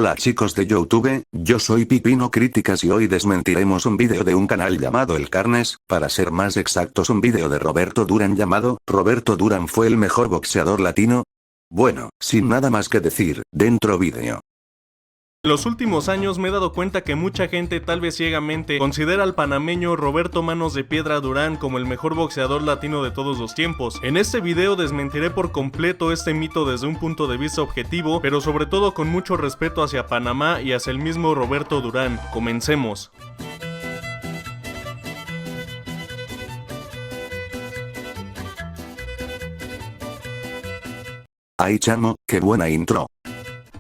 Hola chicos de YouTube, yo soy Pipino Críticas y hoy desmentiremos un vídeo de un canal llamado El Carnes, para ser más exactos un vídeo de Roberto Durán llamado, ¿Roberto Durán fue el mejor boxeador latino? Bueno, sin nada más que decir, dentro vídeo. En los últimos años me he dado cuenta que mucha gente, tal vez ciegamente, considera al panameño Roberto Manos de Piedra Durán como el mejor boxeador latino de todos los tiempos. En este video desmentiré por completo este mito desde un punto de vista objetivo, pero sobre todo con mucho respeto hacia Panamá y hacia el mismo Roberto Durán. Comencemos. Ay chamo, qué buena intro.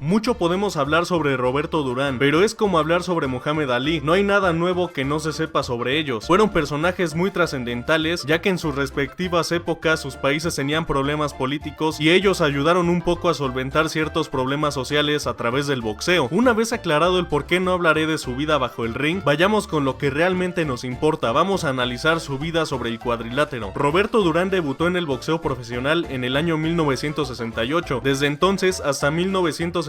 Mucho podemos hablar sobre Roberto Durán, pero es como hablar sobre Muhammad Ali, no hay nada nuevo que no se sepa sobre ellos. Fueron personajes muy trascendentales, ya que en sus respectivas épocas sus países tenían problemas políticos y ellos ayudaron un poco a solventar ciertos problemas sociales a través del boxeo. Una vez aclarado el por qué no hablaré de su vida bajo el ring, vayamos con lo que realmente nos importa. Vamos a analizar su vida sobre el cuadrilátero. Roberto Durán debutó en el boxeo profesional en el año 1968. Desde entonces hasta 1972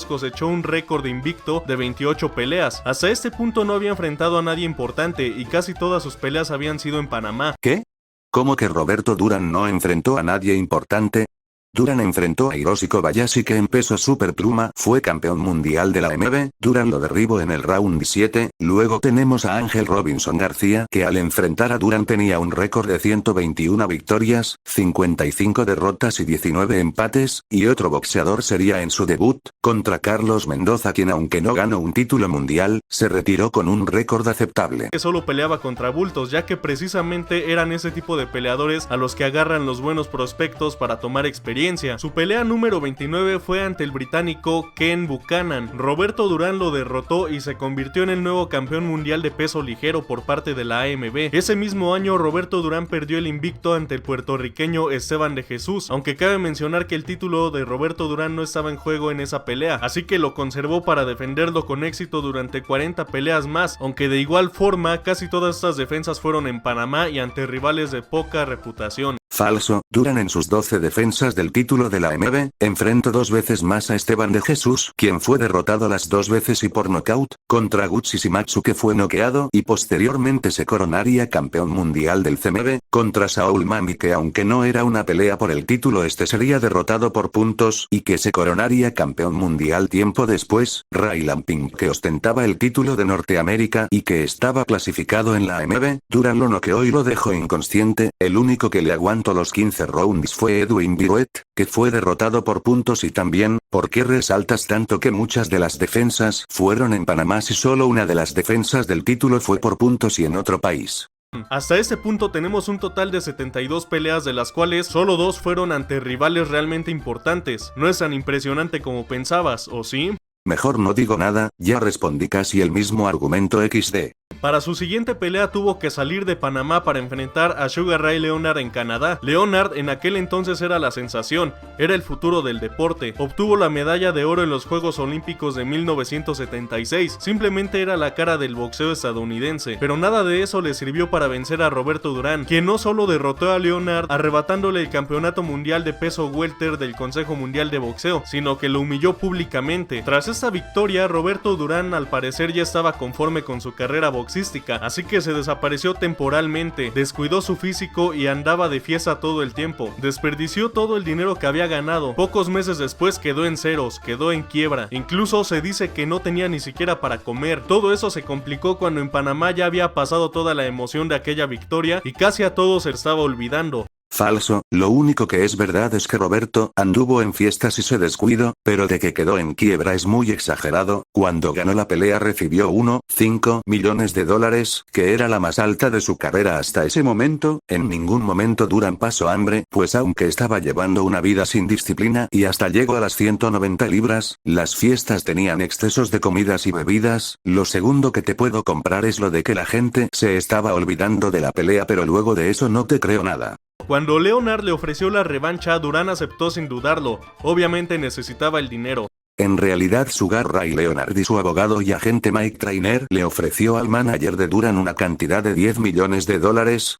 cosechó un récord invicto de 28 peleas. Hasta este punto no había enfrentado a nadie importante y casi todas sus peleas habían sido en Panamá. ¿Qué? ¿Cómo que Roberto Durán no enfrentó a nadie importante? Durán enfrentó a Hiroshi Kobayashi, que en peso superpluma fue campeón mundial de la AMB, Durán lo derribó en el round 7, luego tenemos a Ángel Robinson García, que al enfrentar a Durán tenía un récord de 121 victorias, 55 derrotas y 19 empates, y otro boxeador sería en su debut, contra Carlos Mendoza, quien aunque no ganó un título mundial, se retiró con un récord aceptable. Que solo peleaba contra bultos, ya que precisamente eran ese tipo de peleadores a los que agarran los buenos prospectos para tomar experiencia. Su pelea número 29 fue ante el británico Ken Buchanan. Roberto Durán lo derrotó y se convirtió en el nuevo campeón mundial de peso ligero por parte de la AMB. Ese mismo año Roberto Durán perdió el invicto ante el puertorriqueño Esteban de Jesús, aunque cabe mencionar que el título de Roberto Durán no estaba en juego en esa pelea, así que lo conservó para defenderlo con éxito durante 40 peleas más, aunque de igual forma casi todas estas defensas fueron en Panamá y ante rivales de poca reputación. Falso, Durán en sus 12 defensas del título de la AMB, enfrentó 2 veces más a Esteban de Jesús, quien fue derrotado las 2 veces y por nocaut, contra Gucci Shimatsu, que fue noqueado y posteriormente se coronaría campeón mundial del CMB, contra Saul Mami, que aunque no era una pelea por el título sería derrotado por puntos y que se coronaría campeón mundial tiempo después, Ray Lamping, que ostentaba el título de Norteamérica y que estaba clasificado en la AMB, Durán lo noqueó y lo dejó inconsciente. El único que le aguantó los 15 rounds fue Edwin Viruet, que fue derrotado por puntos. Y también, ¿por qué resaltas tanto que muchas de las defensas fueron en Panamá si solo una de las defensas del título fue por puntos y en otro país? Hasta este punto tenemos un total de 72 peleas, de las cuales solo 2 fueron ante rivales realmente importantes. No es tan impresionante como pensabas, ¿o sí? Mejor no digo nada, ya respondí casi el mismo argumento XD. Para su siguiente pelea tuvo que salir de Panamá para enfrentar a Sugar Ray Leonard en Canadá. Leonard en aquel entonces era la sensación, era el futuro del deporte. Obtuvo la medalla de oro en los Juegos Olímpicos de 1976, simplemente era la cara del boxeo estadounidense. Pero nada de eso le sirvió para vencer a Roberto Durán, quien no solo derrotó a Leonard arrebatándole el campeonato mundial de peso welter del Consejo Mundial de Boxeo, sino que lo humilló públicamente. Tras esta victoria, Roberto Durán al parecer ya estaba conforme con su carrera boxística, así que se desapareció temporalmente, descuidó su físico y andaba de fiesta todo el tiempo. Desperdició todo el dinero que había ganado. Pocos meses después quedó en ceros, quedó en quiebra. Incluso se dice que no tenía ni siquiera para comer. Todo eso se complicó cuando en Panamá ya había pasado toda la emoción de aquella victoria y casi a todos se estaba olvidando. Falso, lo único que es verdad es que Roberto anduvo en fiestas y se descuidó, pero de que quedó en quiebra es muy exagerado. Cuando ganó la pelea recibió 1,5 millones de dólares, que era la más alta de su carrera hasta ese momento. En ningún momento Durán pasó hambre, pues aunque estaba llevando una vida sin disciplina y hasta llegó a las 190 libras, las fiestas tenían excesos de comidas y bebidas. Lo segundo que te puedo comprar es lo de que la gente se estaba olvidando de la pelea, pero luego de eso no te creo nada. Cuando Leonard le ofreció la revancha, Durán aceptó sin dudarlo. Obviamente necesitaba el dinero. En realidad Sugar Ray Leonard y su abogado y agente Mike Trainer le ofreció al manager de Duran una cantidad de $10 millones,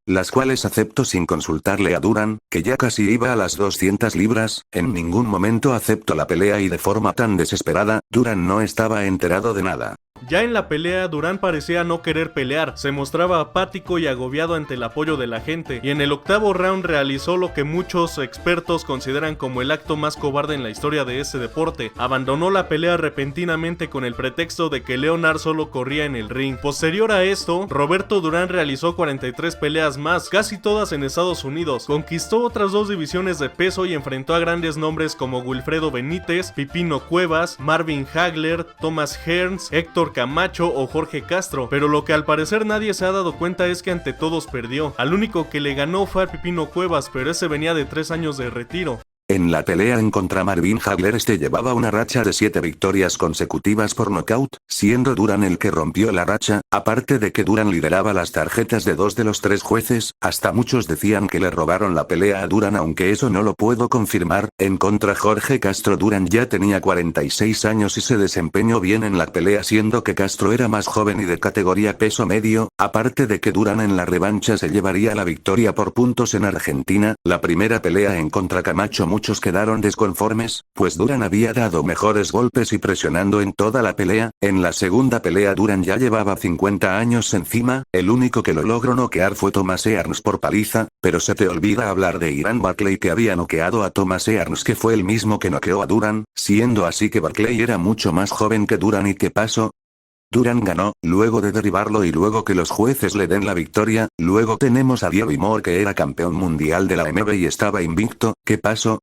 las cuales aceptó sin consultarle a Duran, que ya casi iba a las 200 libras, en ningún momento aceptó la pelea y de forma tan desesperada, Duran no estaba enterado de nada. Ya en la pelea, Duran parecía no querer pelear, se mostraba apático y agobiado ante el apoyo de la gente, y en el octavo round realizó lo que muchos expertos consideran como el acto más cobarde en la historia de este deporte. Abandonó la pelea repentinamente con el pretexto de que Leonard solo corría en el ring. Posterior a esto, Roberto Duran realizó 43 peleas más, casi todas en Estados Unidos, conquistó otras 2 divisiones de peso y enfrentó a grandes nombres como Wilfredo Benítez, Pipino Cuevas, Marvin Hagler, Thomas Hearns, Héctor Camacho o Jorge Castro, pero lo que al parecer nadie se ha dado cuenta es que ante todos perdió. Al único que le ganó fue a Pipino Cuevas, pero ese venía de 3 años de retiro. En la pelea en contra Marvin Hagler llevaba una racha de 7 victorias consecutivas por nocaut, siendo Duran el que rompió la racha, aparte de que Duran lideraba las tarjetas de 2 de los 3 jueces, hasta muchos decían que le robaron la pelea a Duran, aunque eso no lo puedo confirmar. En contra Jorge Castro, Duran ya tenía 46 años y se desempeñó bien en la pelea, siendo que Castro era más joven y de categoría peso medio, aparte de que Duran en la revancha se llevaría la victoria por puntos en Argentina. La primera pelea en contra Camacho muchos quedaron desconformes, pues Duran había dado mejores golpes y presionando en toda la pelea. En la segunda pelea Duran ya llevaba 50 años encima, el único que lo logró noquear fue Thomas Hearns por paliza, pero se te olvida hablar de Iran Barclay, que había noqueado a Thomas Hearns, que fue el mismo que noqueó a Duran, siendo así que Barclay era mucho más joven que Duran. ¿Y qué pasó? Duran ganó, luego de derribarlo y luego que los jueces le den la victoria. Luego tenemos a Bobby Moore, que era campeón mundial de la AMB y estaba invicto. ¿Qué pasó?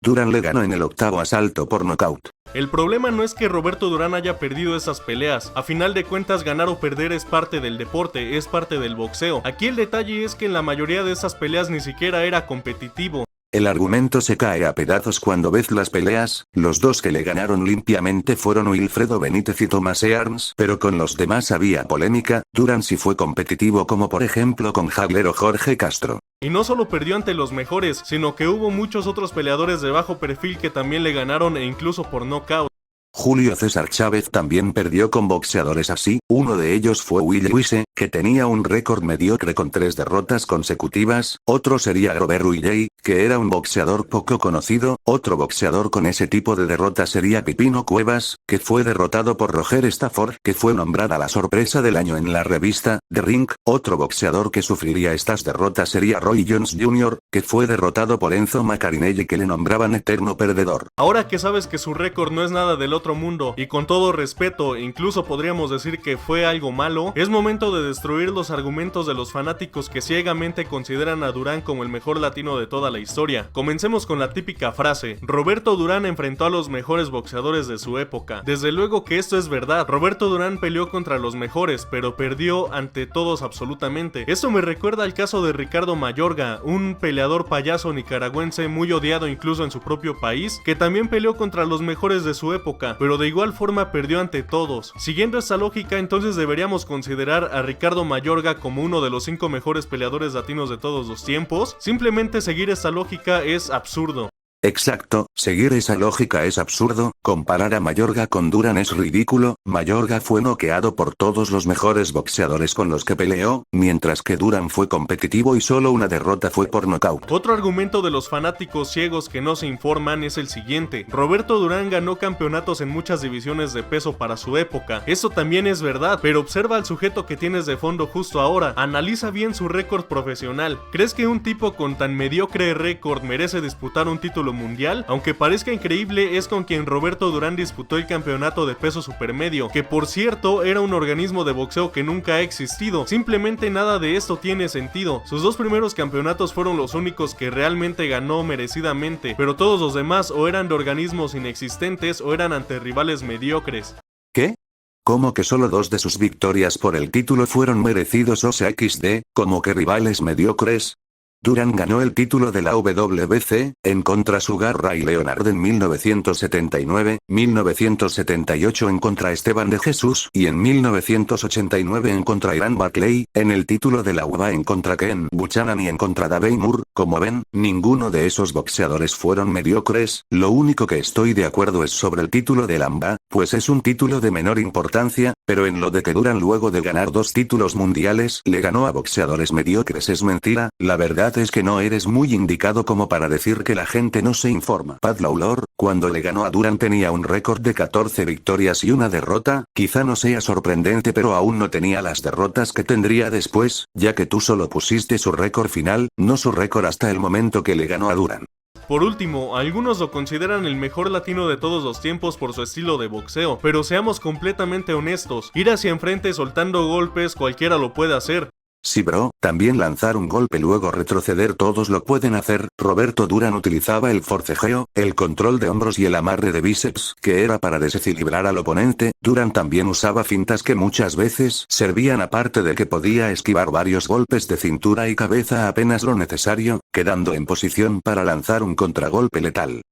Duran le ganó en el octavo asalto por nocaut. El problema no es que Roberto Duran haya perdido esas peleas, a final de cuentas ganar o perder es parte del deporte, es parte del boxeo. Aquí el detalle es que en la mayoría de esas peleas ni siquiera era competitivo. El argumento se cae a pedazos cuando ves las peleas. Los 2 que le ganaron limpiamente fueron Wilfredo Benítez y Thomas Hearns, pero con los demás había polémica. Duran sí fue competitivo, como por ejemplo con Hagler o Jorge Castro. Y no solo perdió ante los mejores, sino que hubo muchos otros peleadores de bajo perfil que también le ganaron, e incluso por nocaut. Julio César Chávez también perdió con boxeadores así. Uno de ellos fue Will Luise, que tenía un récord mediocre con 3 derrotas consecutivas. Otro sería Robert Ruilley, que era un boxeador poco conocido. Otro boxeador con ese tipo de derrotas sería Pipino Cuevas, que fue derrotado por Roger Stafford, que fue nombrada la sorpresa del año en la revista The Ring. Otro boxeador que sufriría estas derrotas sería Roy Jones Jr., que fue derrotado por Enzo Macarinelli, que le nombraban eterno perdedor. Ahora que sabes que su récord no es nada del otro mundo, y con todo respeto, incluso podríamos decir que fue algo malo, es momento de destruir los argumentos de los fanáticos que ciegamente consideran a Duran como el mejor latino de toda la historia. Comencemos con la típica frase: Roberto Duran enfrentó a los mejores boxeadores de su época. Desde luego que esto es verdad, Roberto Duran peleó contra los mejores, pero perdió ante todos absolutamente. Esto me recuerda al caso de Ricardo Mayorga, un peleador payaso nicaragüense muy odiado incluso en su propio país, que también peleó contra los mejores de su época, pero de igual forma perdió ante todos. Siguiendo esta lógica, entonces deberíamos considerar a Ricardo Mayorga como uno de los 5 mejores peleadores latinos de todos los tiempos. Simplemente seguir esta lógica es absurdo. Exacto, seguir esa lógica es absurdo. Comparar a Mayorga con Duran es ridículo. Mayorga fue noqueado por todos los mejores boxeadores con los que peleó, mientras que Duran fue competitivo y solo una derrota fue por nocaut. Otro argumento de los fanáticos ciegos que no se informan es el siguiente: Roberto Duran ganó campeonatos en muchas divisiones de peso para su época. Eso también es verdad, pero observa al sujeto que tienes de fondo justo ahora. Analiza bien su récord profesional. ¿Crees que un tipo con tan mediocre récord merece disputar un título mundial? Aunque parezca increíble, es con quien Roberto Duran disputó el campeonato de peso supermedio, que por cierto era un organismo de boxeo que nunca ha existido. Simplemente nada de esto tiene sentido. Sus 2 primeros campeonatos fueron los únicos que realmente ganó merecidamente, pero todos los demás o eran de organismos inexistentes o eran ante rivales mediocres. ¿Qué? ¿Cómo que solo 2 de sus victorias por el título fueron merecidos? O sea, XD, ¿como que rivales mediocres? Duran ganó el título de la WBC, en contra Sugar Ray Leonard en 1979, 1978 en contra Esteban de Jesús y en 1989 en contra Ian Buckley, en el título de la UBA en contra Ken Buchanan y en contra Dave Moore. Como ven, ninguno de esos boxeadores fueron mediocres. Lo único que estoy de acuerdo es sobre el título de la AMBA, pues es un título de menor importancia, pero en lo de que Duran luego de ganar 2 títulos mundiales le ganó a boxeadores mediocres es mentira. La verdad es que no eres muy indicado como para decir que la gente no se informa. Pat Lawlor, cuando le ganó a Duran tenía un récord de 14 victorias y una derrota, quizá no sea sorprendente pero aún no tenía las derrotas que tendría después, ya que tú solo pusiste su récord final, no su récord hasta el momento que le ganó a Duran. Por último, algunos lo consideran el mejor latino de todos los tiempos por su estilo de boxeo, pero seamos completamente honestos, ir hacia enfrente soltando golpes cualquiera lo puede hacer. Sí bro, también lanzar un golpe luego retroceder todos lo pueden hacer. Roberto Duran utilizaba el forcejeo, el control de hombros y el amarre de bíceps, que era para desequilibrar al oponente. Duran también usaba fintas que muchas veces servían aparte de que podía esquivar varios golpes de cintura y cabeza apenas lo necesario, quedando en posición para lanzar un contragolpe letal.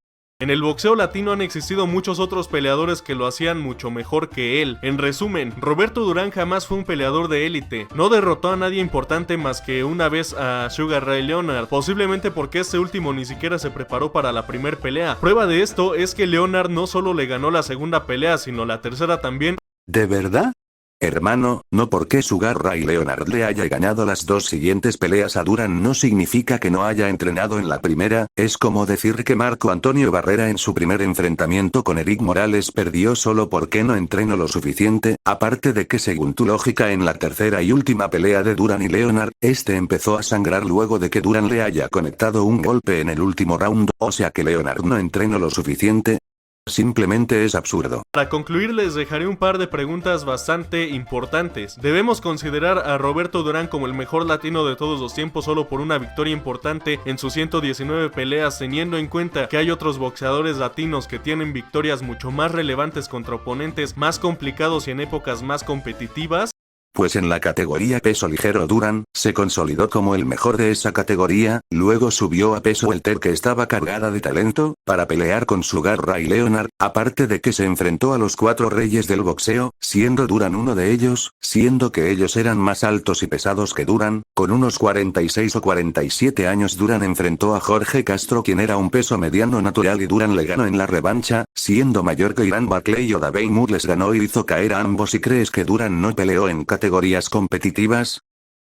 En el boxeo latino han existido muchos otros peleadores que lo hacían mucho mejor que él. En resumen, Roberto Duran jamás fue un peleador de élite. No derrotó a nadie importante más que una vez a Sugar Ray Leonard, posiblemente porque este último ni siquiera se preparó para la primer pelea. Prueba de esto es que Leonard no solo le ganó la segunda pelea, sino la tercera también. ¿De verdad? Hermano, no porque Sugar Ray Leonard le haya ganado las 2 siguientes peleas a Duran no significa que no haya entrenado en la primera. Es como decir que Marco Antonio Barrera en su primer enfrentamiento con Eric Morales perdió solo porque no entrenó lo suficiente, aparte de que según tu lógica en la tercera y última pelea de Duran y Leonard, este empezó a sangrar luego de que Duran le haya conectado un golpe en el último round, o sea que Leonard no entrenó lo suficiente. Simplemente es absurdo. Para concluir les dejaré un par de preguntas bastante importantes. ¿Debemos considerar a Roberto Duran como el mejor latino de todos los tiempos solo por una victoria importante en sus 119 peleas, teniendo en cuenta que hay otros boxeadores latinos que tienen victorias mucho más relevantes contra oponentes más complicados y en épocas más competitivas? Pues en la categoría peso ligero Duran se consolidó como el mejor de esa categoría, luego subió a peso welter que estaba cargada de talento, para pelear con Sugar Ray Leonard, aparte de que se enfrentó a los 4 reyes del boxeo, siendo Duran uno de ellos, siendo que ellos eran más altos y pesados que Duran. Con unos 46 o 47 años Duran enfrentó a Jorge Castro quien era un peso mediano natural y Duran le ganó en la revancha, siendo mayor que Ian Buckley o Dave Moore les ganó y hizo caer a ambos. ¿Y crees que Duran no peleó en categorías competitivas?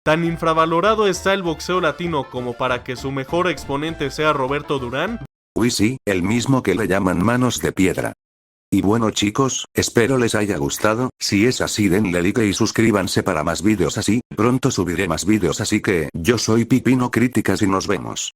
¿Tan infravalorado está el boxeo latino como para que su mejor exponente sea Roberto Duran? Uy sí, el mismo que le llaman manos de piedra. Y bueno chicos, espero les haya gustado. Si es así denle like y suscríbanse para más vídeos así. Pronto subiré más vídeos así que yo soy Pipino Críticas y nos vemos.